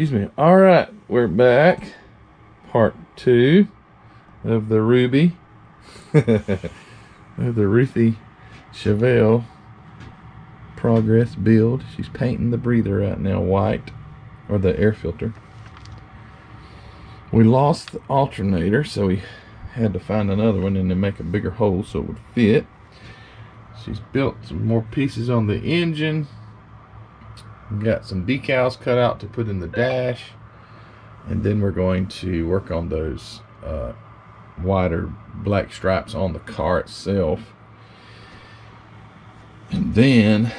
Excuse me. All right, we're back. Part 2 of the Ruby. The Ruthie Chevelle progress build. She's painting the breather right now white, or the air filter. We lost the alternator, so we had to find another one and then make a bigger hole so it would fit. She's built some more pieces on the engine. We got some decals cut out to put in the dash, and then we're going to work on those wider black stripes on the car itself. And then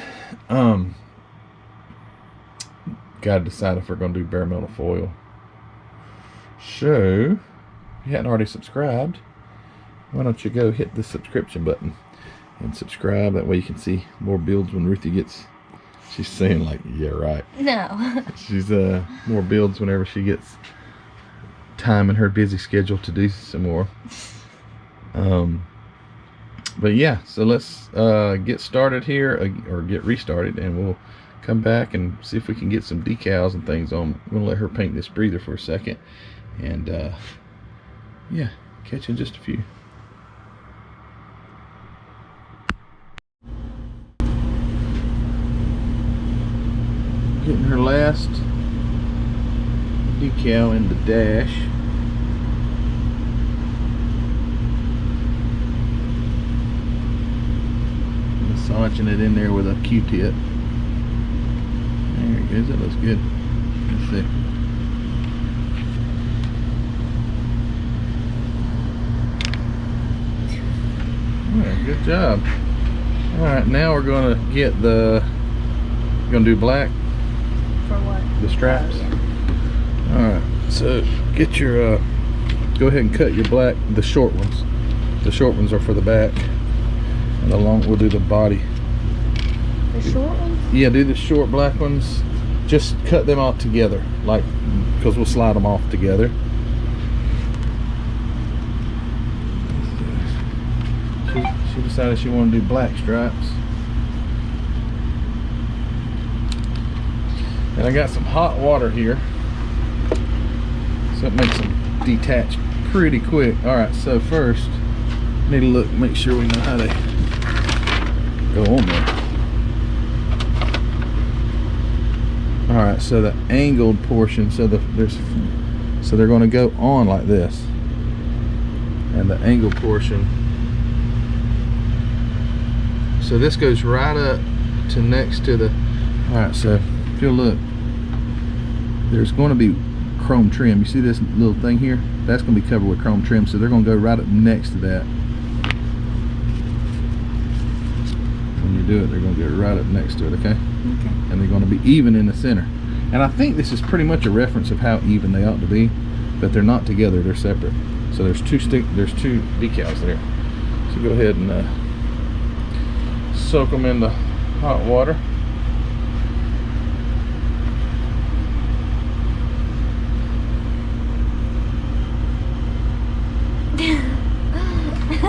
gotta decide if we're gonna do bare metal foil. So if you hadn't already subscribed, why don't you go hit the subscription button and subscribe? That way you can see more builds when Ruthie gets, she's saying like, yeah, right. No. She's more builds whenever she gets time in her busy schedule to do some more. But yeah, so let's get started here, or get restarted, and we'll come back and see if we can get some decals and things on. I'm gonna let her paint this breather for a second, and yeah, catch you in just a few. Getting her last decal in the dash. Massaging it in there with a Q-tip. There it goes. That looks good. Let's see. Alright, good job. Alright, now we're gonna get the, gonna do black. For what? The straps. Oh, yeah. Alright, so get your go ahead and cut your black, the short ones. The short ones are for the back, and the long, we'll do the body. The short ones? Yeah, do the short black ones. Just cut them out together, like, because we'll slide them off together. She decided she wanted to do black stripes. And I got some hot water here, so it makes them detach pretty quick. Alright, so first, need to look, make sure we know how to go on there. Alright, so the angled portion, so they're going to go on like this. And the angled portion, so this goes right up to next to the, alright, so if you'll look, there's going to be chrome trim. You see this little thing here? That's going to be covered with chrome trim, so they're going to go right up next to that. When you do it, they're going to get right up next to it, okay? Okay. And they're going to be even in the center. And I think this is pretty much a reference of how even they ought to be, but they're not together, they're separate. So there's two decals there. So go ahead and soak them in the hot water.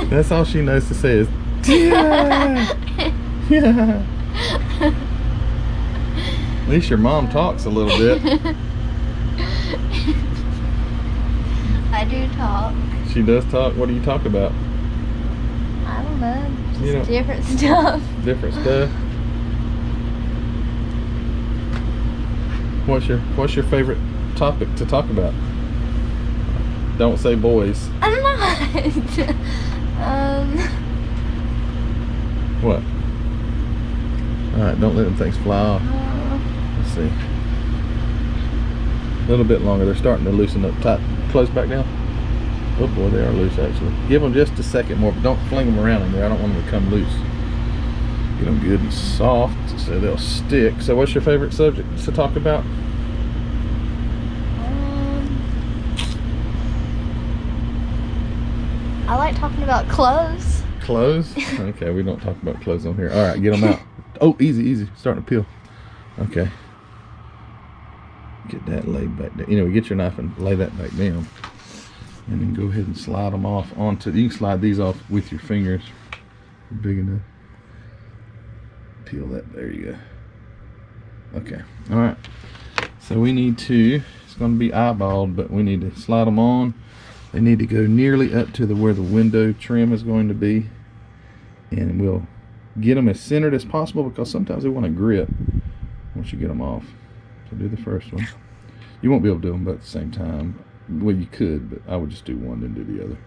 That's all she knows to say is, yeah, yeah. At least your mom talks a little bit. I do talk. She does talk. What do you talk about? I don't know. Just You know, different stuff. different stuff. What's your favorite topic to talk about? Don't say boys. I'm not. What? Alright, don't let them things fly off. Let's see. A little bit longer. They're starting to loosen up tight. Close back down. Oh boy, they are loose actually. Give them just a second more, but don't fling them around in there. I don't want them to come loose. Get them good and soft so they'll stick. So what's your favorite subject to talk about? I like talking about clothes. Clothes? Okay, we don't talk about clothes on here. Alright, get them out. Oh, easy, easy. Starting to peel. Okay. Get that laid back down. You know, get your knife and lay that back down. And then go ahead and slide them off onto, you can slide these off with your fingers. Big enough. Peel that, there you go. Okay, all right. So we need to, it's going to be eyeballed, but we need to slide them on. They need to go nearly up to where the window trim is going to be. And we'll get them as centered as possible because sometimes they want to grip once you get them off. So do the first one. You won't be able to do them both at the same time. Well, you could, but I would just do one then do the other.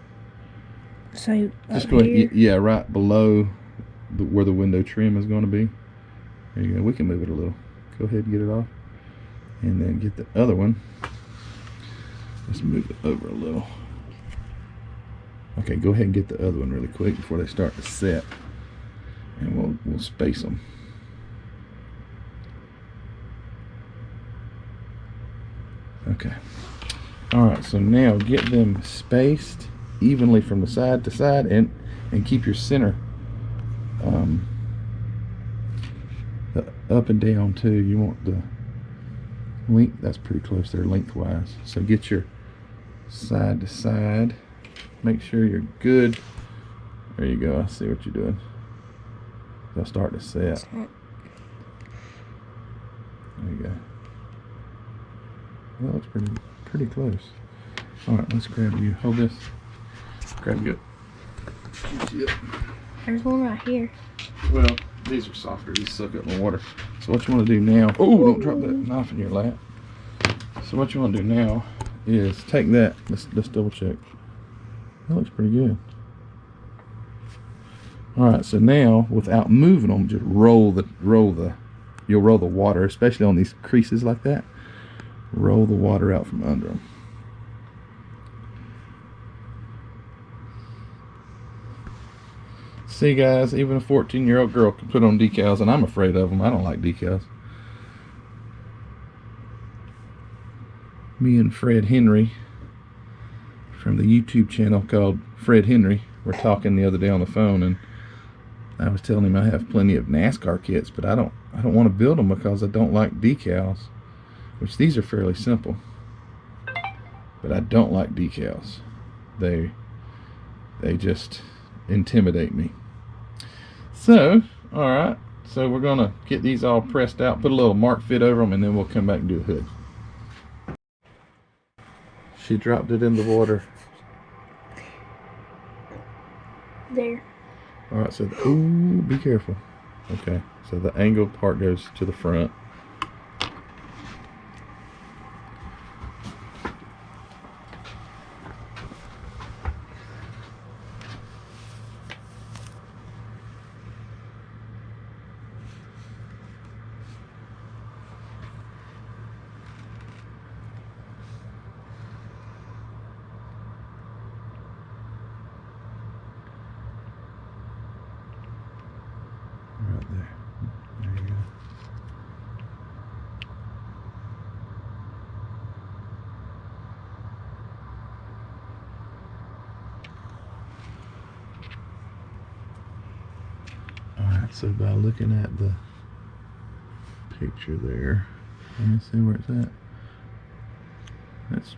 So just go ahead, yeah, right below where the window trim is going to be. There you go. We can move it a little. Go ahead and get it off. And then get the other one. Let's move it over a little. Okay, go ahead and get the other one really quick before they start to set. And we'll space them. Okay. Alright, so now get them spaced evenly from the side to side and keep your center up and down too. You want the length, that's pretty close there lengthwise. So get your side to side. Make sure you're good. There you go. I see what you're doing. They'll start to set. There you go. That looks pretty close. All right, let's grab you. Hold this. Grab you. Yep. There's one right here. Well, these are softer. These suck up my water. So what you want to do now? Oh, don't drop that knife in your lap. So what you want to do now is take that. Let's double check. That looks pretty good. All right. So now, without moving them, just you'll roll the water, especially on these creases like that. Roll the water out from under them. See guys, even a 14-year-old girl can put on decals, and I'm afraid of them. I don't like decals. Me and Fred Henry from the YouTube channel called Fred Henry were talking the other day on the phone, and I was telling him I have plenty of NASCAR kits, but I don't want to build them because I don't like decals, which these are fairly simple. But I don't like decals. They just intimidate me. So, alright, so we're going to get these all pressed out, put a little mark fit over them, and then we'll come back and do the hood. She dropped it in the water. There. Alright, so, ooh, be careful. Okay, so the angled part goes to the front. Right there. There you go. Alright, so by looking at the picture there, let me see where it's at. That's,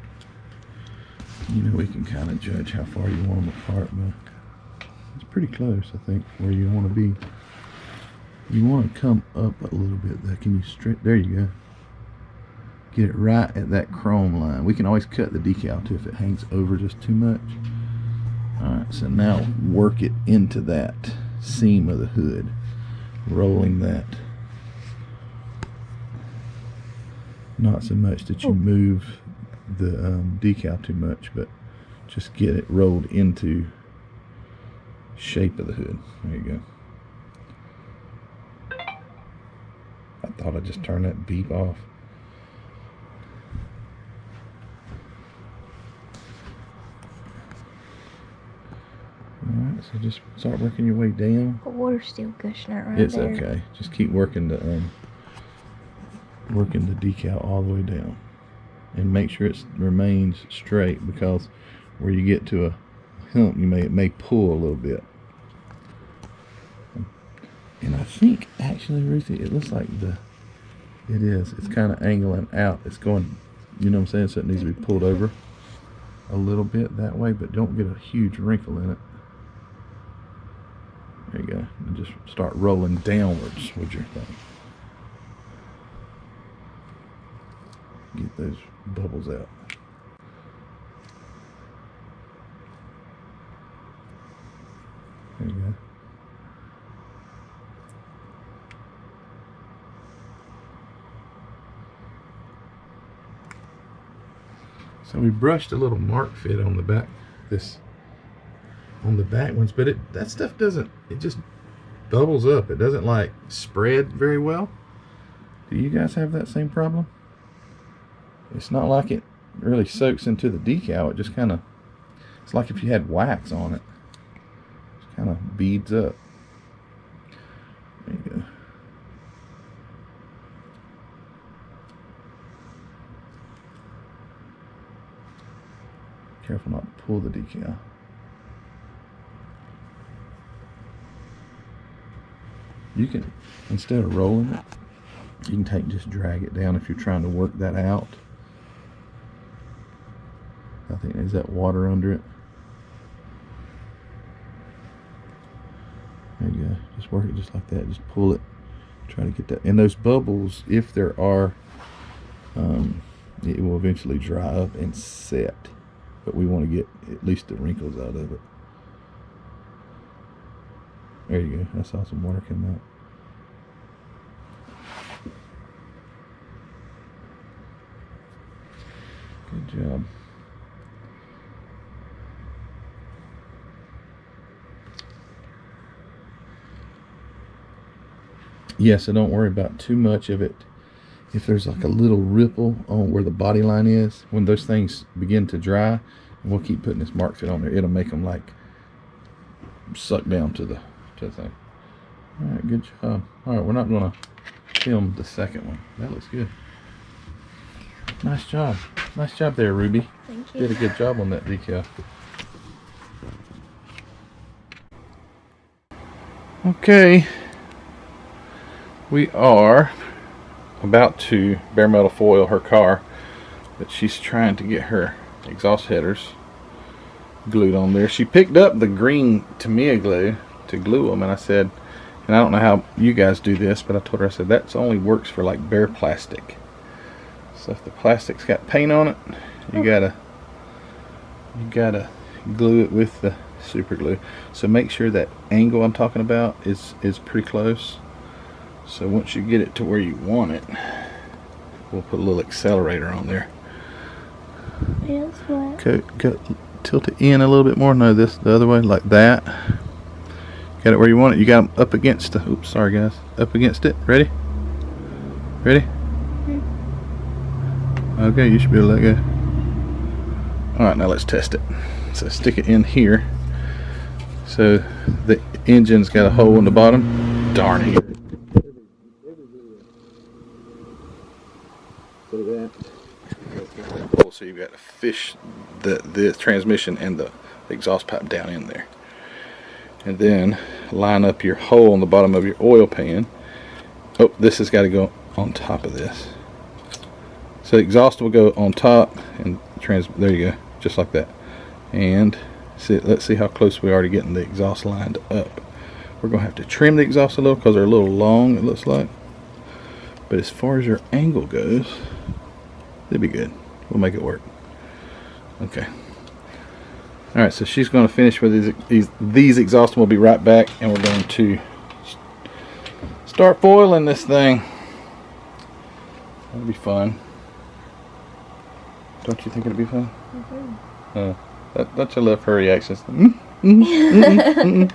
you know, we can kind of judge how far you want them apart, but it's pretty close, I think, where you want to be. You want to come up a little bit there. Can you straight? There you go. Get it right at that chrome line. We can always cut the decal too if it hangs over just too much. Alright, so now work it into that seam of the hood. Rolling that. Not so much that you move the decal too much, but just get it rolled into shape of the hood. There you go. I thought I'd just turn that beep off. Alright, so just start working your way down. The water's still gushing out right there. It's okay. Just keep working the decal all the way down. And make sure it remains straight, because where you get to a hump, it may pull a little bit. And I think actually, Ruthie, it looks like it is. It's kind of angling out. It's going, you know what I'm saying? So it needs to be pulled over a little bit that way, but don't get a huge wrinkle in it. There you go. And just start rolling downwards with your thing. get those bubbles out. There you go. So we brushed a little mark fit on the back, on the back ones, but that stuff doesn't, it just bubbles up. It doesn't like spread very well. Do you guys have that same problem? It's not like it really soaks into the decal. It just kind of, it's like if you had wax on it. It kind of beads up. There you go. Careful not to pull the decal. You can, instead of rolling it, you can just drag it down if you're trying to work that out. I think there's that water under it. There you go. Just work it just like that. Just pull it. Try to get that. And those bubbles, if there are, it will eventually dry up and set. But we want to get at least the wrinkles out of it. There you go. I saw some water come out. Good job. Yeah, so don't worry about too much of it. If there's like a little ripple on where the body line is, when those things begin to dry, and we'll keep putting this mark fit on there, it'll make them like suck down to the thing. All right, good job. All right, we're not going to film the second one. That looks good. Nice job. Nice job there, Ruby. Thank you. Did a good job on that decal. Okay. We are about to bare metal foil her car, but she's trying to get her exhaust headers glued on there. She picked up the green Tamiya glue to glue them, and I said, and I don't know how you guys do this, but I told her, I said, that only works for like bare plastic. So if the plastic's got paint on it, you gotta glue it with the super glue. So make sure that angle I'm talking about is pretty close. So once you get it to where you want it, we'll put a little accelerator on there. Yeah, it's flat. Go tilt it in a little bit more. No, the other way, like that. Got it where you want it. You got them up against the, oops, sorry guys, up against it. Ready? Ready? Okay, you should be able to let go. Alright, now let's test it. So stick it in here. So the engine's got a hole in the bottom. Darn it. So you've got to fish the transmission and the exhaust pipe down in there. And then line up your hole on the bottom of your oil pan. Oh, this has got to go on top of this. So the exhaust will go on top, and there you go, just like that. And let's see how close we are to getting the exhaust lined up. We're going to have to trim the exhaust a little because they're a little long, it looks like. But as far as your angle goes, it'll be good. We'll make it work. Okay. Alright, so she's going to finish with these exhausts, and we'll be right back, and we're going to start foiling this thing. That'll be fun. Don't you think it'll be fun? Mm-hmm. Don't you love her reactions?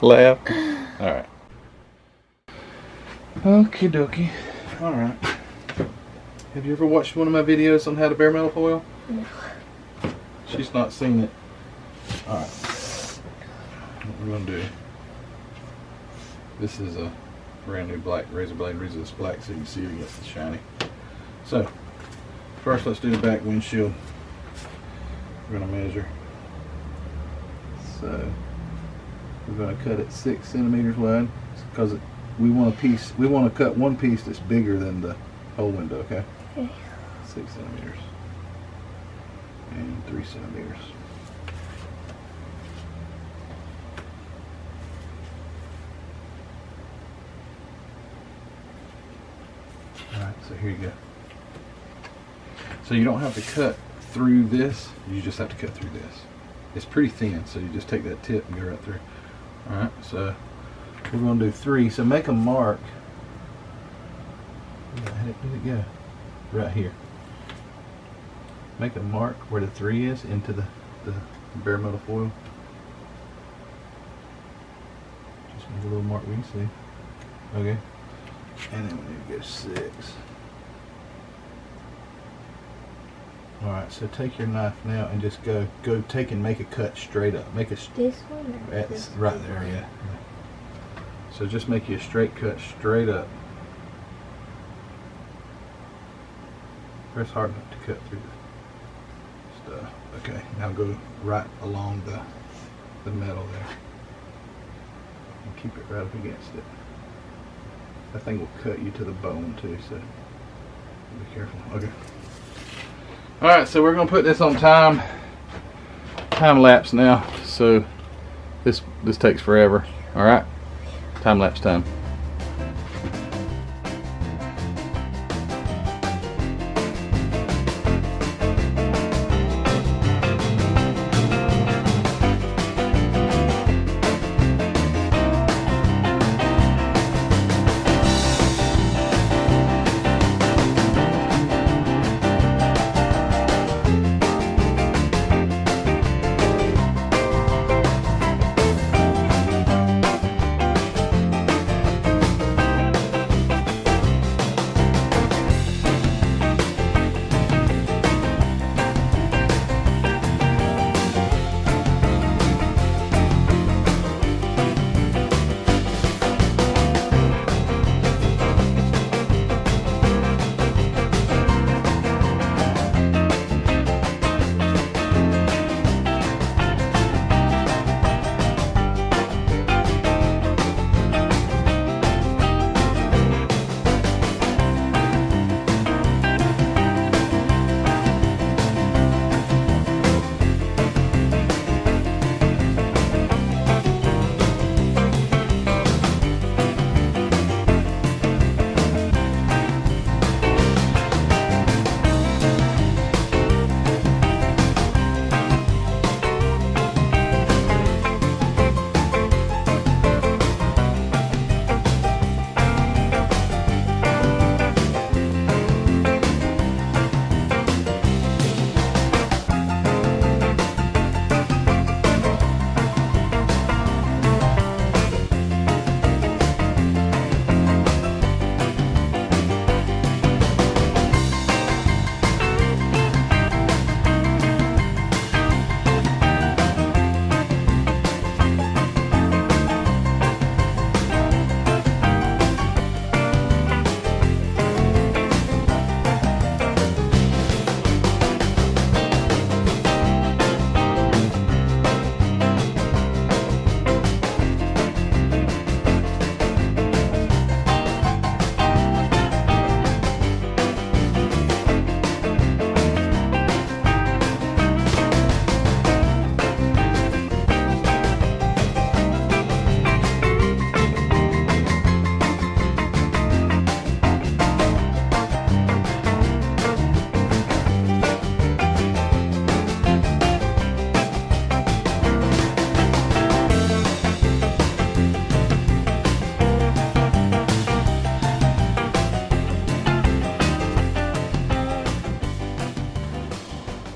Laugh. Alright. Okie dokie. Alright. Have you ever watched one of my videos on how to bare metal foil? No. She's not seen it. Alright. What we're going to do. This is a brand new black razor blade. Reason it's black so you can see it against the shiny. So, first let's do the back windshield. We're going to measure. So, we're going to cut it 6 centimeters wide because we want to cut one piece that's bigger than the whole window, okay? Okay. 6 centimeters. And 3 centimeters. Alright, so here you go. So you don't have to cut through this, you just have to cut through this. It's pretty thin, so you just take that tip and go right through. Alright, so we're going to do 3. So make a mark. Where the heck did it go? Right here. Make a mark where the 3 is into the bare metal foil. Just make a little mark we can see. Okay. And then we need to go 6. Alright, so take your knife now and just go take and make a cut straight up. Make a this one or this right there, yeah. So just make you a straight cut straight up. Press hard enough to cut through the stuff. Okay, now go right along the metal there. And keep it right up against it. That thing will cut you to the bone too, so be careful. Okay. Alright, so we're going to put this on time lapse now. So this takes forever. Alright, time lapse time.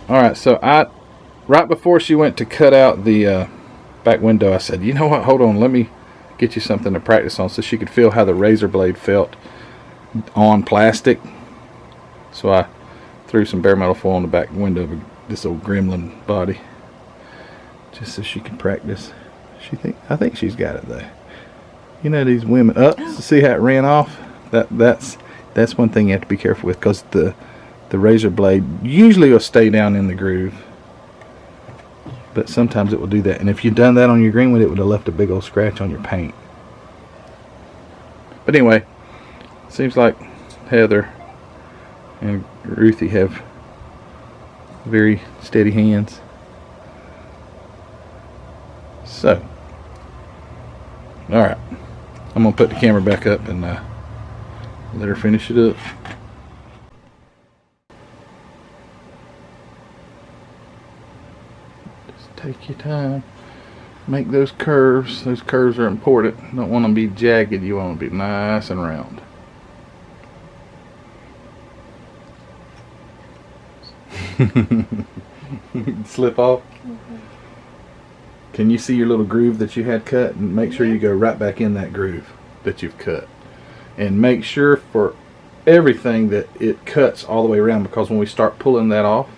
Alright, so right before she went to cut out the back window, I said, you know what, hold on, let me get you something to practice on, so she could feel how the razor blade felt on plastic. So I threw some bare metal foil on the back window of this old gremlin body, just so she could practice. I think she's got it though. You know, these women, see how it ran off? That's one thing you have to be careful with, because the razor blade usually will stay down in the groove, but sometimes it will do that. And if you'd done that on your greenwood, it would have left a big old scratch on your paint. But anyway, seems like Heather and Ruthie have very steady hands. So, alright, I'm going to put the camera back up and let her finish it up. Just take your time. Make those curves. Those curves are important. You don't want them to be jagged. You want them to be nice and round. Slip off. Can you see your little groove that you had cut? And make sure you go right back in that groove that you've cut. And make sure for everything that it cuts all the way around, because when we start pulling that off,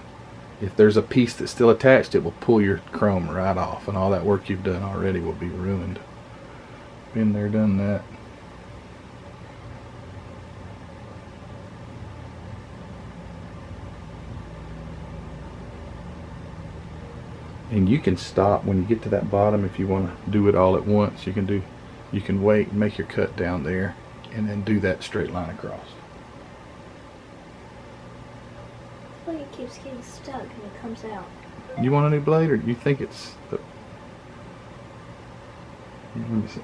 if there's a piece that's still attached, it will pull your chrome right off, and all that work you've done already will be ruined. Been there, done that. And you can stop when you get to that bottom if you want to do it all at once. You can wait and make your cut down there and then do that straight line across. Look, it keeps getting stuck and it comes out. You want a new blade, or you think it's the... Let me see.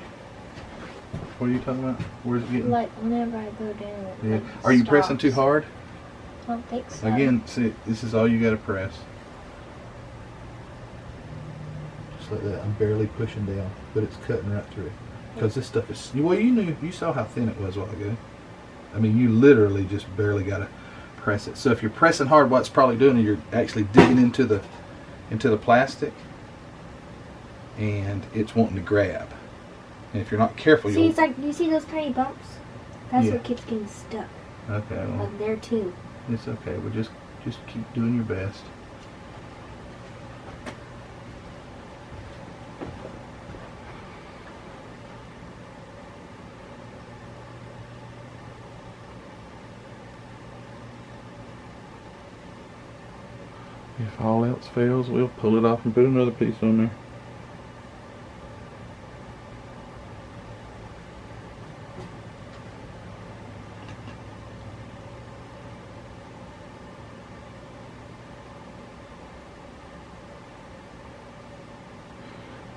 What are you talking about? Where's it getting? Like whenever I go down it. Yeah. Like, Are you stops. pressing too hard? I don't think so. Again, see, this is all you got to press. Just like that. I'm barely pushing down, but it's cutting right through. Because this stuff is... Well, you saw how thin it was a while ago. I mean, you literally just barely got to press it. So if you're pressing hard, what it's probably doing is you're actually digging into the plastic, and it's wanting to grab. And if you're not careful, See, it's like, you see those tiny bumps? That's Yeah. what keeps getting stuck. Okay, well, Like there too. it's okay. We'll just keep doing your best. If all else fails, we'll pull it off and put another piece on there.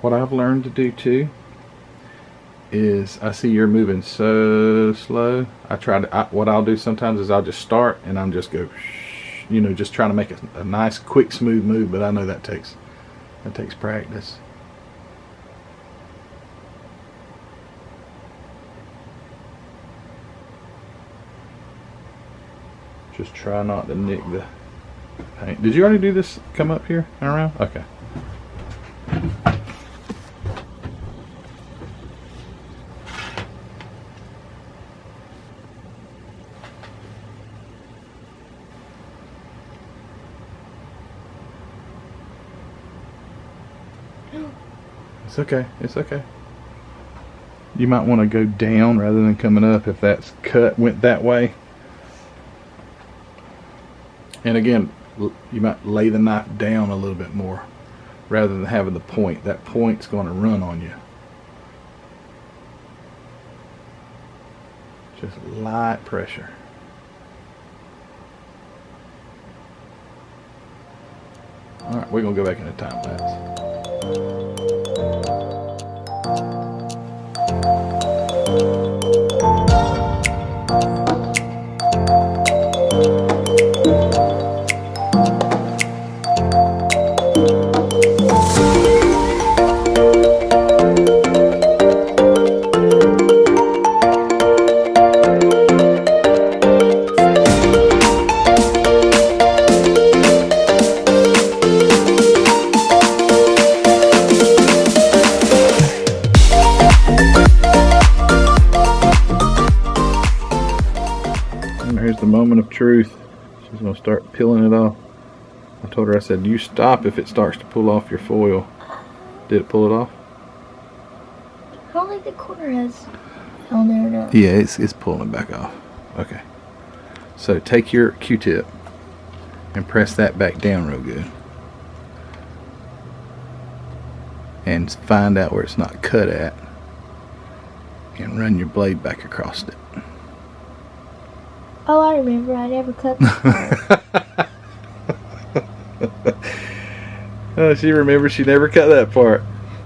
What I've learned to do too is, I see you're moving so slow. What I'll do sometimes is I'll just start and I'm just go, you know, just trying to make a nice, quick, smooth move. But I know that takes practice. Just try not to nick the paint. Did you already do this? Come up here and around? Okay. It's okay. It's okay. You might want to go down rather than coming up if that's went that way. And again, you might lay the knife down a little bit more rather than having the point. That point's going to run on you. Just light pressure. Alright, we're going to go back into time lapse. Here's the moment of truth. She's going to start peeling it off. I told her, I said, you stop if it starts to pull off your foil. Did it pull it off? I don't think the corner has on there enough. Yeah, it's pulling it back off. Okay. So take your Q-tip and press that back down real good. And find out where it's not cut at. And run your blade back across it. Oh, I remember. I never cut that part. Oh, she remembers she never cut that part.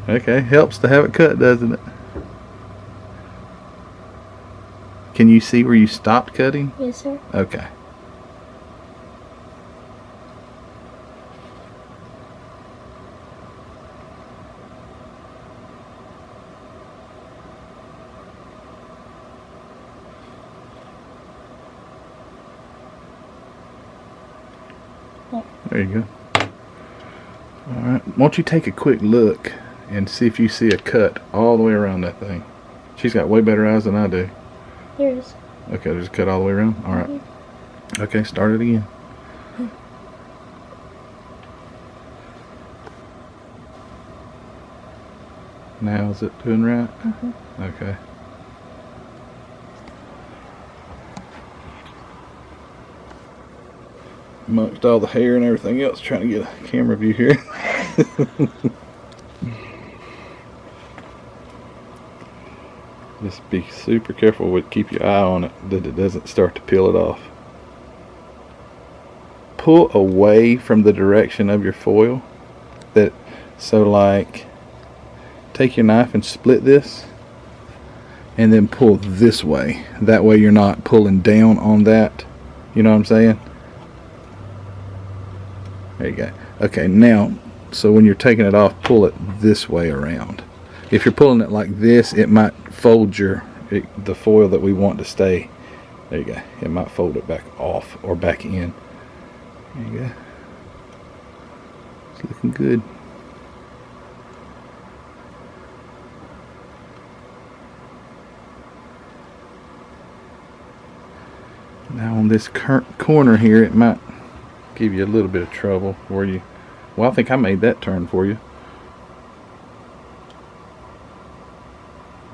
Okay, helps to have it cut, doesn't it? Can you see where you stopped cutting? Yes, sir. Okay. There you go. Alright, won't you take a quick look and see if you see a cut all the way around that thing. She's got way better eyes than I do. Here it is. Okay, there's a cut all the way around? Alright. Okay, start it again. Now is it doing right? Okay. Amongst all the hair and everything else, trying to get a camera view here. Just be super careful with, keep your eye on it, that it doesn't start to peel it off. Pull away from the direction of your foil. So like, take your knife and split this, and then pull this way. That way you're not pulling down on that. You know what I'm saying? There you go. Okay, now, so when you're taking it off, pull it this way around. If you're pulling it like this, it might fold the foil that we want to stay. There you go. It might fold it back off or back in. There you go. It's looking good. Now on this corner here, it might give you a little bit of trouble where you, well, I think I made that turn for you.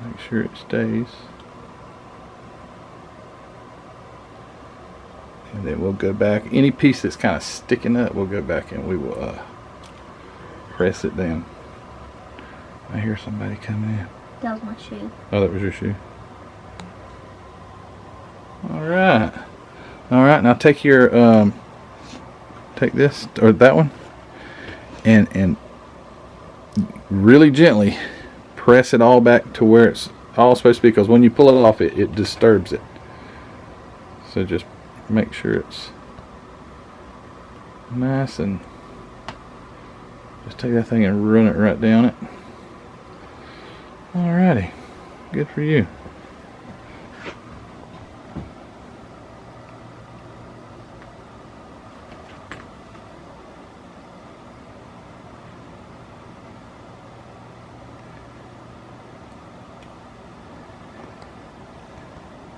Make sure it stays. And then we'll go back. Any piece that's kind of sticking up, we'll go back and we will press it down. I hear somebody coming in. That was my shoe. Oh, that was your shoe. Alright. Alright, now take your take this or that one and really gently press it all back to where it's all supposed to be, because when you pull it off, it disturbs it. So just make sure it's nice, and just take that thing and run it right down it. Alrighty, good for you.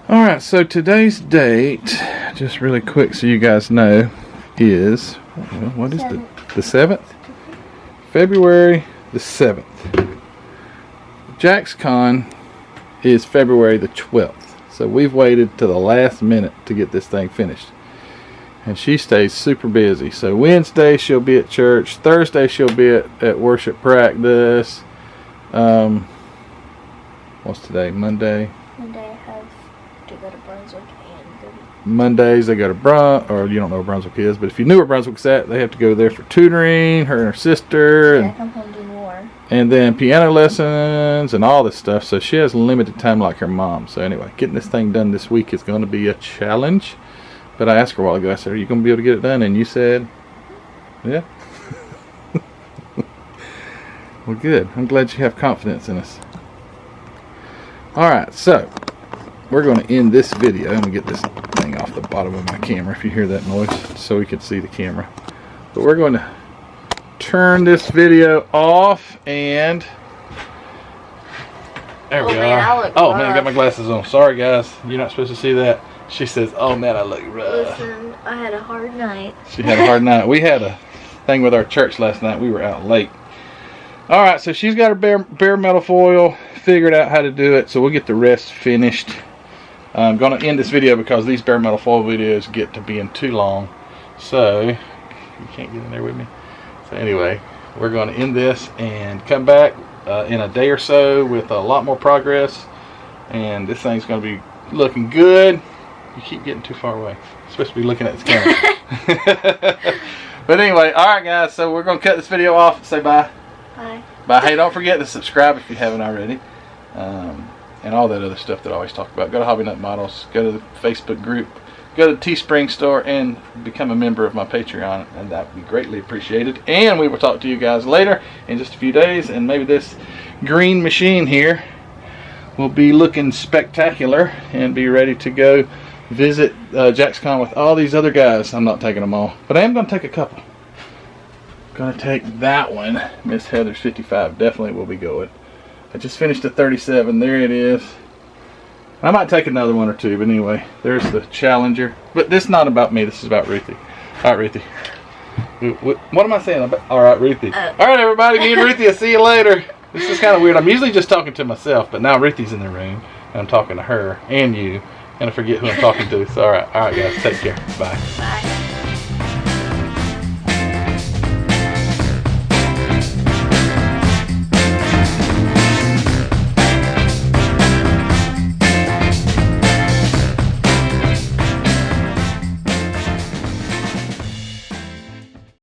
Alright, so today's date, just really quick so you guys know, is, what is the 7th? February the 7th. JaxCon is February the 12th. So we've waited to the last minute to get this thing finished. And she stays super busy. So Wednesday she'll be at church. Thursday she'll be at worship practice. What's today? Monday? Monday I have to go to Brunswick and go to... Mondays they go to or you don't know where Brunswick is, but if you knew where Brunswick's at, they have to go there for tutoring, her and her sister. Yeah, And come home, do more. And then piano lessons and all this stuff. So she has limited time like her mom. So anyway, getting this thing done this week is going to be a challenge. But I asked her a while ago, I said, are you going to be able to get it done? And you said, yeah. Well, good. I'm glad you have confidence in us. Alright, so we're going to end this video. I'm going to get this thing off the bottom of my camera if you hear that noise, so we can see the camera. But we're going to turn this video off, and there we are. Oh man, I got my glasses on. Sorry guys, you're not supposed to see that. She says, oh man, I look rough. Listen, I had a hard night. She had a hard night. We had a thing with our church last night. We were out late. Alright, so she's got her bare metal foil, figured out how to do it, so we'll get the rest finished. I'm going to end this video because these bare metal foil videos get to being too long. So, you can't get in there with me. So anyway, we're going to end this and come back in a day or so with a lot more progress. And this thing's going to be looking good. You keep getting too far away. You're supposed to be looking at this camera. But anyway, alright guys, so we're going to cut this video off. Say bye. Bye. Bye. Hey, don't forget to subscribe if you haven't already. And all that other stuff that I always talk about. Go to Hobby Nut Models. Go to the Facebook group. Go to the Teespring store and become a member of my Patreon, and that would be greatly appreciated. And we will talk to you guys later in just a few days, and maybe this green machine here will be looking spectacular and be ready to go visit JaxCon with all these other guys. I'm not taking them all, but I am going to take a couple. Gonna take that one. Miss Heather's 55 definitely will be going. I just finished a 37. There it is. I might take another one or two, but anyway, there's the Challenger. But this is not about me. This is about Ruthie. All right, Ruthie. What am I saying? All right, Ruthie. All right, everybody. Me and Ruthie. I'll see you later. This is kind of weird. I'm usually just talking to myself, but now Ruthie's in the room, and I'm talking to her and you, and I forget who I'm talking to. So all right, guys. Take care. Bye. Bye.